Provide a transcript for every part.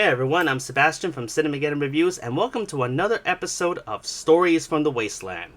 Hey everyone, I'm Sebastian from Cinemageddon Reviews, and welcome to another episode of Stories from the Wasteland.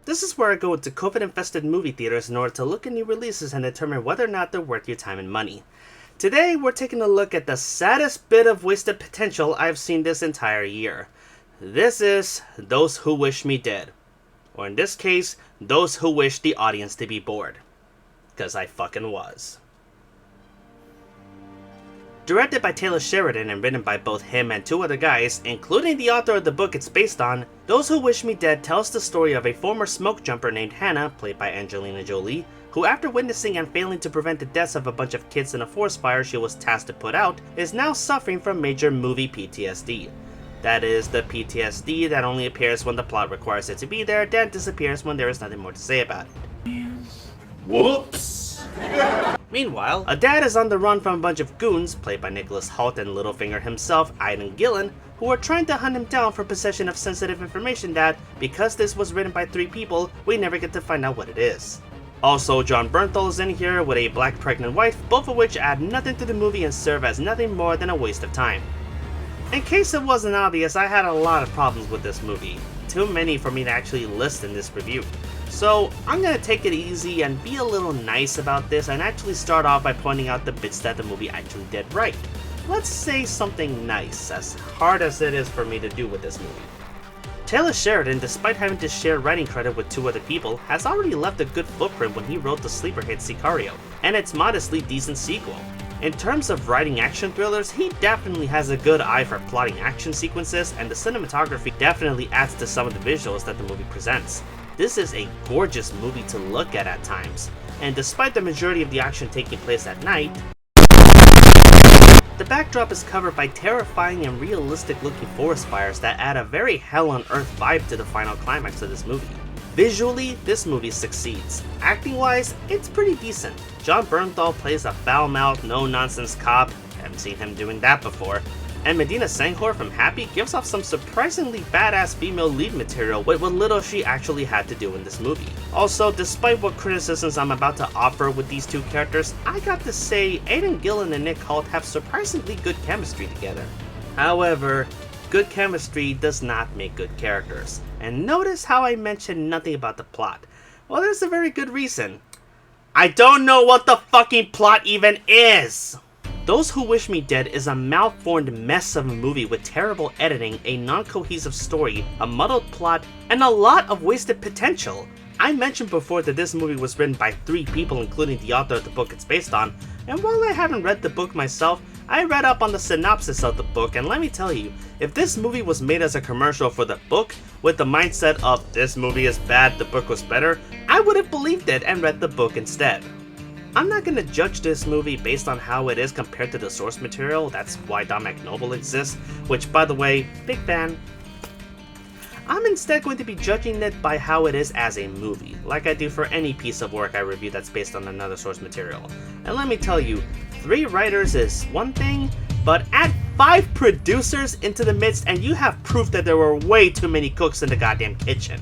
This is where I go into COVID-infested movie theaters in order to look at new releases and determine whether or not they're worth your time and money. Today, we're taking a look at the saddest bit of wasted potential I've seen this entire year. This is Those Who Wish Me Dead. Or in this case, those who wish the audience to be bored. 'Cause I fucking was. Directed by Taylor Sheridan and written by both him and two other guys, including the author of the book it's based on, Those Who Wish Me Dead tells the story of a former smoke jumper named Hannah, played by Angelina Jolie, who after witnessing and failing to prevent the deaths of a bunch of kids in a forest fire she was tasked to put out, is now suffering from major movie PTSD. That is, the PTSD that only appears when the plot requires it to be there, then disappears when there is nothing more to say about it. Whoops! Meanwhile, a dad is on the run from a bunch of goons, played by Nicholas Hoult and Littlefinger himself, Aidan Gillen, who are trying to hunt him down for possession of sensitive information that, because this was written by three people, we never get to find out what it is. Also, Jon Bernthal is in here with a black pregnant wife, both of which add nothing to the movie and serve as nothing more than a waste of time. In case it wasn't obvious, I had a lot of problems with this movie. Too many for me to actually list in this review. So I'm gonna take it easy and be a little nice about this and actually start off by pointing out the bits that the movie actually did right. Let's say something nice, as hard as it is for me to do with this movie. Taylor Sheridan, despite having to share writing credit with two other people, has already left a good footprint when he wrote the sleeper hit Sicario, and its modestly decent sequel. In terms of writing action thrillers, he definitely has a good eye for plotting action sequences, and the cinematography definitely adds to some of the visuals that the movie presents. This is a gorgeous movie to look at times, and despite the majority of the action taking place at night, the backdrop is covered by terrifying and realistic looking forest fires that add a very hell on earth vibe to the final climax of this movie. Visually, this movie succeeds. Acting wise, it's pretty decent. Jon Bernthal plays a foul-mouthed, no-nonsense cop, haven't seen him doing that before, and Medina Senghor from Happy gives off some surprisingly badass female lead material with what little she actually had to do in this movie. Also, despite what criticisms I'm about to offer with these two characters, I got to say Aidan Gillen and Nick Hoult have surprisingly good chemistry together. However, good chemistry does not make good characters. And notice how I mentioned nothing about the plot. Well, there's a very good reason. I don't know what the fucking plot even is! Those Who Wish Me Dead is a malformed mess of a movie with terrible editing, a non-cohesive story, a muddled plot, and a lot of wasted potential. I mentioned before that this movie was written by three people, including the author of the book it's based on, and while I haven't read the book myself, I read up on the synopsis of the book, and let me tell you, if this movie was made as a commercial for the book, with the mindset of this movie is bad, the book was better, I would have believed it and read the book instead. I'm not going to judge this movie based on how it is compared to the source material, that's why Dominic Noble exists, which by the way, big fan. I'm instead going to be judging it by how it is as a movie, like I do for any piece of work I review that's based on another source material. And let me tell you, 3 writers is one thing, but add 5 producers into the midst and you have proof that there were way too many cooks in the goddamn kitchen.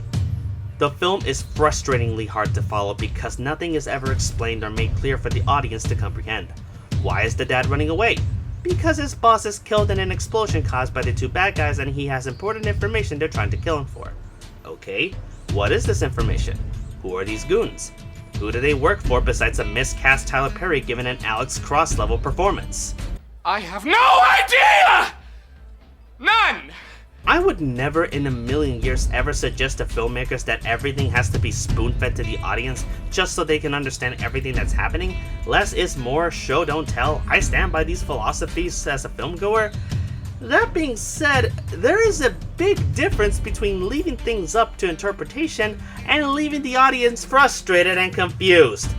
The film is frustratingly hard to follow because nothing is ever explained or made clear for the audience to comprehend. Why is the dad running away? Because his boss is killed in an explosion caused by the 2 bad guys and he has important information they're trying to kill him for. Okay, what is this information? Who are these goons? Who do they work for besides a miscast Tyler Perry given an Alex Cross level performance? I have no idea! None! I would never in a million years ever suggest to filmmakers that everything has to be spoon-fed to the audience just so they can understand everything that's happening. Less is more, show don't tell. I stand by these philosophies as a filmgoer. That being said, there is a big difference between leaving things up to interpretation and leaving the audience frustrated and confused.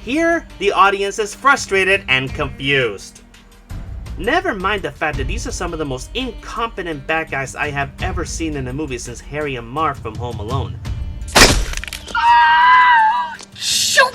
Here, the audience is frustrated and confused. Never mind the fact that these are some of the most incompetent bad guys I have ever seen in a movie since Harry and Marv from Home Alone. Shoot!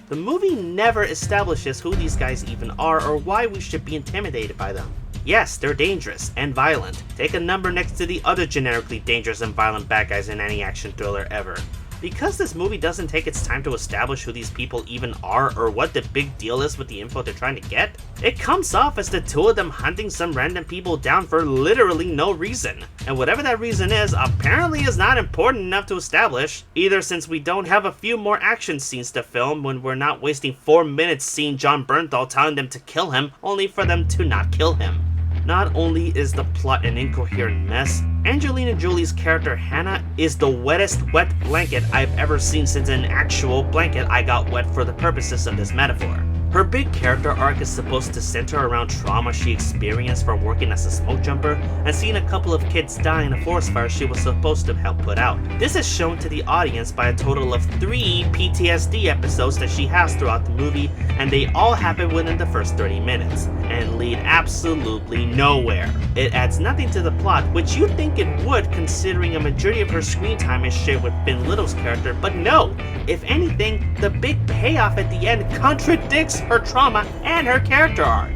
The movie never establishes who these guys even are or why we should be intimidated by them. Yes, they're dangerous and violent. Take a number next to the other generically dangerous and violent bad guys in any action thriller ever. Because this movie doesn't take its time to establish who these people even are or what the big deal is with the info they're trying to get, it comes off as the two of them hunting some random people down for literally no reason. And whatever that reason is, apparently is not important enough to establish, either since we don't have a few more action scenes to film when we're not wasting 4 minutes seeing Jon Bernthal telling them to kill him, only for them to not kill him. Not only is the plot an incoherent mess, Angelina Jolie's character Hannah is the wettest wet blanket I've ever seen since an actual blanket I got wet for the purposes of this metaphor. Her big character arc is supposed to center around trauma she experienced from working as a smoke jumper and seeing a couple of kids die in a forest fire she was supposed to help put out. This is shown to the audience by a total of 3 PTSD episodes that she has throughout the movie, and they all happen within the first 30 minutes, and lead absolutely nowhere. It adds nothing to the plot, which you'd think it would considering a majority of her screen time is shared with Ben Little's character, but no! If anything, the big payoff at the end contradicts her trauma and her character arc.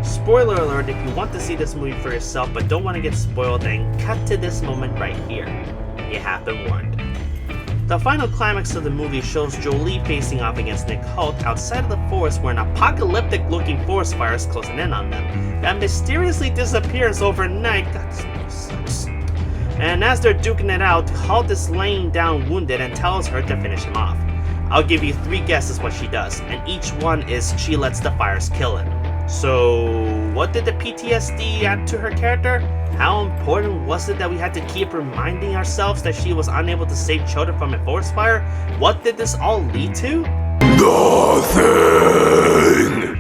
Spoiler alert, if you want to see this movie for yourself but don't want to get spoiled, then cut to this moment right here. You have been warned. The final climax of the movie shows Jolie facing off against Nick Hoult outside of the forest where an apocalyptic looking forest fire is closing in on them that mysteriously disappears overnight. God, this movie sucks. And as they're duking it out, Hoult is laying down wounded and tells her to finish him off. I'll give you 3 guesses what she does, and each one is she lets the fires kill him. So, what did the PTSD add to her character? How important was it that we had to keep reminding ourselves that she was unable to save children from a forest fire? What did this all lead to? Nothing!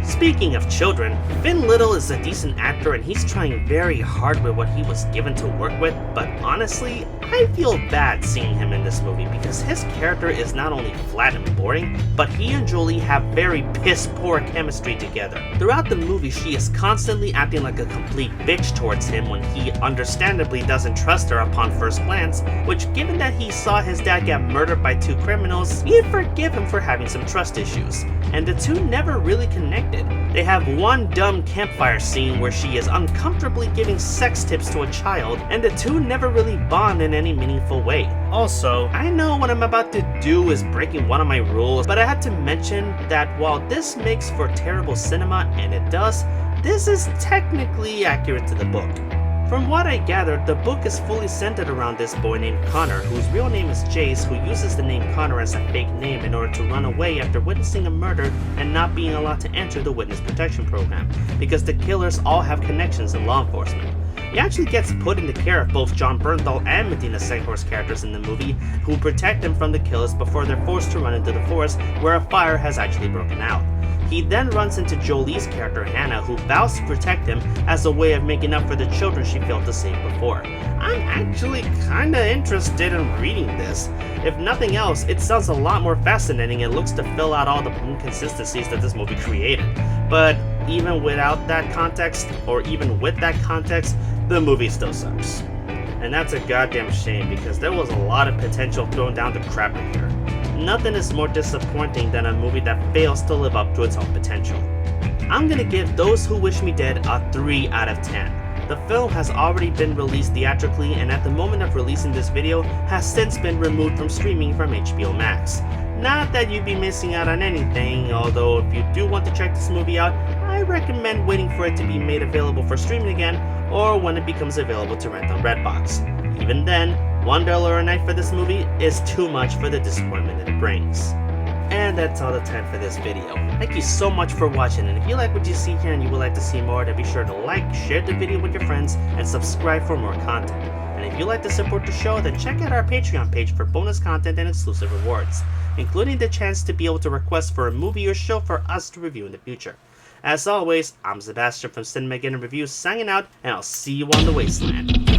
Speaking of children, Finn Little is a decent actor and he's trying very hard with what he was given to work with, but honestly, I feel bad seeing him in this movie because his character is not only flat and boring, but he and Jolie have very piss-poor chemistry together. Throughout the movie, she is constantly acting like a complete bitch towards him when he understandably doesn't trust her upon first glance, which given that he saw his dad get murdered by 2 criminals, you'd forgive him for having some trust issues. And the two never really connected. They have one dumb campfire scene where she is uncomfortably giving sex tips to a child, and the two never really bond in any meaningful way. Also, I know what I'm about to do is breaking one of my rules, but I had to mention that while this makes for terrible cinema, and it does, this is technically accurate to the book. From what I gathered, the book is fully centered around this boy named Connor, whose real name is Jace, who uses the name Connor as a fake name in order to run away after witnessing a murder and not being allowed to enter the witness protection program, because the killers all have connections in law enforcement. He actually gets put in the care of both Jon Bernthal and Medina Senghor's characters in the movie, who protect him from the killers before they're forced to run into the forest where a fire has actually broken out. He then runs into Jolie's character Hannah, who vows to protect him as a way of making up for the children she failed to save before. I'm actually kinda interested in reading this. If nothing else, it sounds a lot more fascinating and looks to fill out all the inconsistencies that this movie created. But even without that context, or even with that context, the movie still sucks. And that's a goddamn shame because there was a lot of potential thrown down the crapper here. Nothing is more disappointing than a movie that fails to live up to its own potential. I'm gonna give Those Who Wish Me Dead a 3 out of 10. The film has already been released theatrically and at the moment of releasing this video has since been removed from streaming from HBO Max. Not that you'd be missing out on anything, although if you do want to check this movie out, I recommend waiting for it to be made available for streaming again or when it becomes available to rent on Redbox. Even then, $1 a night for this movie is too much for the disappointment that it brings. And that's all the time for this video. Thank you so much for watching, and if you like what you see here and you would like to see more, then be sure to like, share the video with your friends, and subscribe for more content. And if you'd like to support the show, then check out our Patreon page for bonus content and exclusive rewards, including the chance to be able to request for a movie or show for us to review in the future. As always, I'm Sebastian from Cinema Again Reviews signing out, and I'll see you on the Wasteland.